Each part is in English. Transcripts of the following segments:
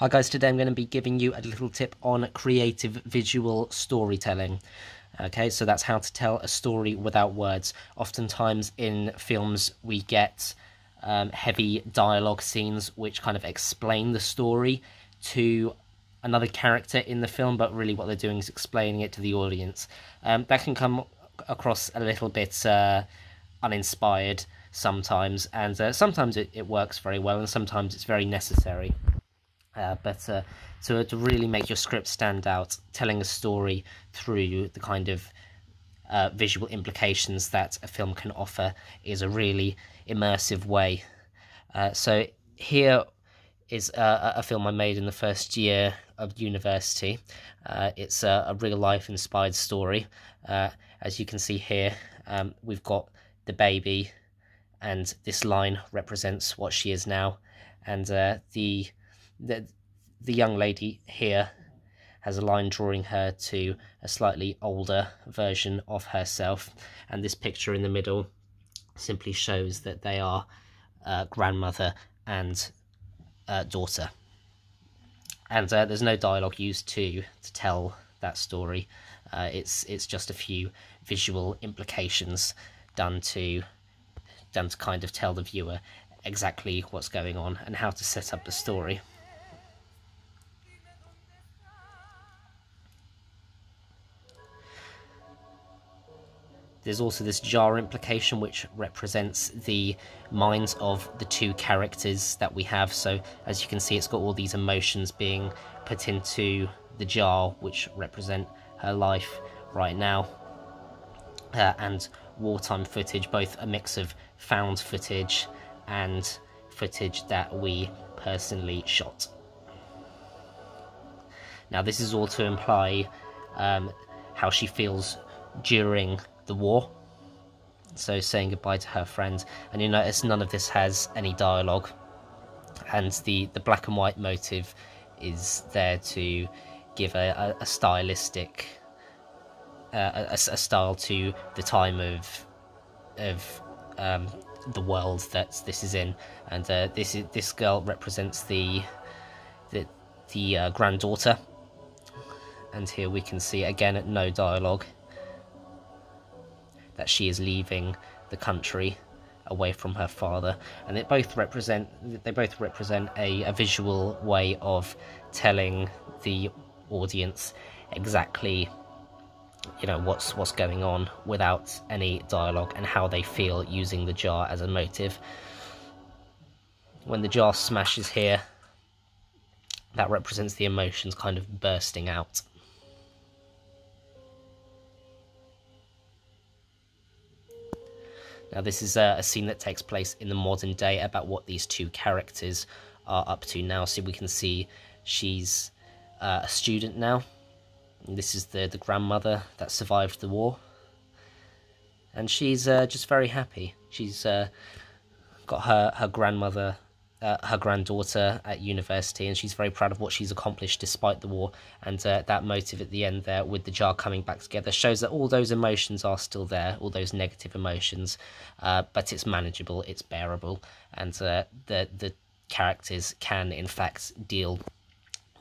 Hi guys, today I'm going to be giving you a little tip on creative visual storytelling. Okay, so that's how to tell a story without words. Oftentimes in films we get heavy dialogue scenes which kind of explain the story to another character in the film, but really what they're doing is explaining it to the audience. That can come across a little bit uninspired sometimes, and sometimes it works very well and sometimes it's very necessary. But to really make your script stand out, telling a story through the kind of visual implications that a film can offer is a really immersive way. So here is a film I made in the first year of university. It's a real-life inspired story. As you can see here, we've got the baby, and this line represents what she is now, and the young lady here has a line drawing her to a slightly older version of herself, and this picture in the middle simply shows that they are grandmother and daughter. And there's no dialogue used to tell that story. It's just a few visual implications done to kind of tell the viewer exactly what's going on and how to set up the story. There's also this jar implication which represents the minds of the two characters that we have. So as you can see, it's got all these emotions being put into the jar which represent her life right now, and wartime footage, both a mix of found footage and footage that we personally shot. Now this is all to imply how she feels during the war, so saying goodbye to her friend. And you notice none of this has any dialogue, and the black and white motive is there to give a stylistic a style to the time of the world that this is in. And this girl represents the granddaughter, and here we can see again no dialogue that she is leaving the country away from her father, and they both represent a visual way of telling the audience exactly, you know, what's going on without any dialogue, and how they feel using the jar as a motive. When the jar smashes here, that represents the emotions kind of bursting out. Now this is a scene that takes place in the modern day about what these two characters are up to now. So we can see she's a student now. And this is the grandmother that survived the war. And she's just very happy. She's got her grandmother, her granddaughter at university, and she's very proud of what she's accomplished despite the war. And that motive at the end there with the jar coming back together shows that all those emotions are still there, all those negative emotions, but it's manageable, it's bearable, and the characters can in fact deal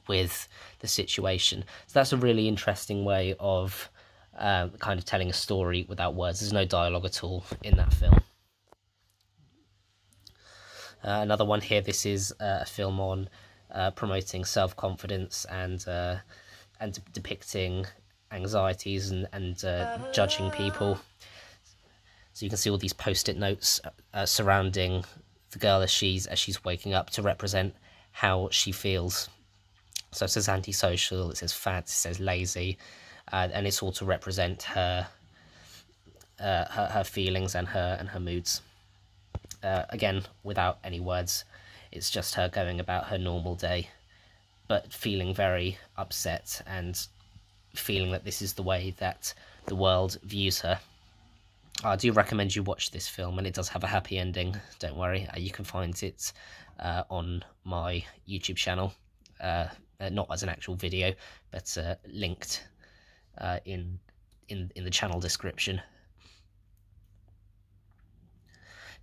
with the situation. So that's a really interesting way of kind of telling a story without words. There's no dialogue at all in that film. Another one here, this is a film on promoting self-confidence and depicting anxieties and judging people. So you can see all these post-it notes surrounding the girl as she's waking up to represent how she feels. So it says antisocial, it says fat, it says lazy, and it's all to represent her feelings and her moods. Again, without any words, it's just her going about her normal day, but feeling very upset and feeling that this is the way that the world views her. I do recommend you watch this film, and it does have a happy ending, don't worry. You can find it on my YouTube channel, not as an actual video, but linked in the channel description.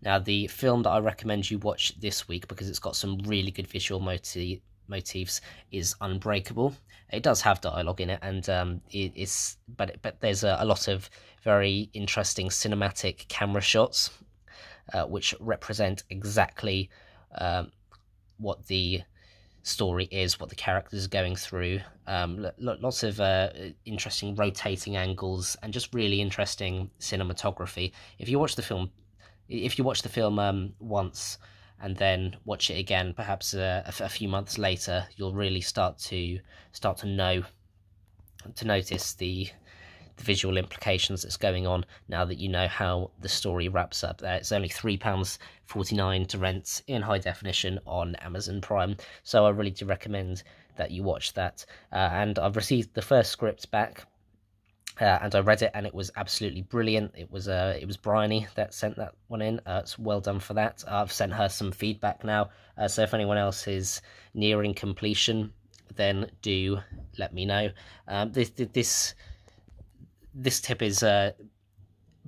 Now, the film that I recommend you watch this week, because it's got some really good visual motifs is unbreakable. It does have dialogue in it, and but there's a lot of very interesting cinematic camera shots, which represent exactly what the story is, what the characters are going through. Lots of interesting rotating angles and just really interesting cinematography. If you watch the film once and then watch it again, perhaps a few months later, you'll really start to notice the visual implications that's going on, now that you know how the story wraps up. It's only £3.49 to rent in high definition on Amazon Prime, so I really do recommend that you watch that. And I've received the first script back, and I read it, and it was absolutely brilliant. It was Bryony that sent that one in. It's well done for that. I've sent her some feedback now, so if anyone else is nearing completion, then do let me know. This tip is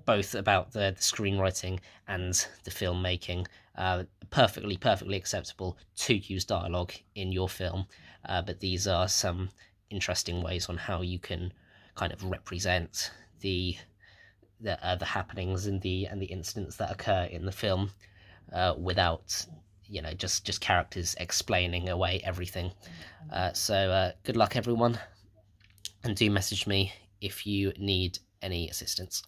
both about the screenwriting and the filmmaking. Perfectly acceptable to use dialogue in your film, but these are some interesting ways on how you can kind of represent the happenings and the incidents that occur in the film, without just characters explaining away everything. So good luck, everyone, and do message me if you need any assistance.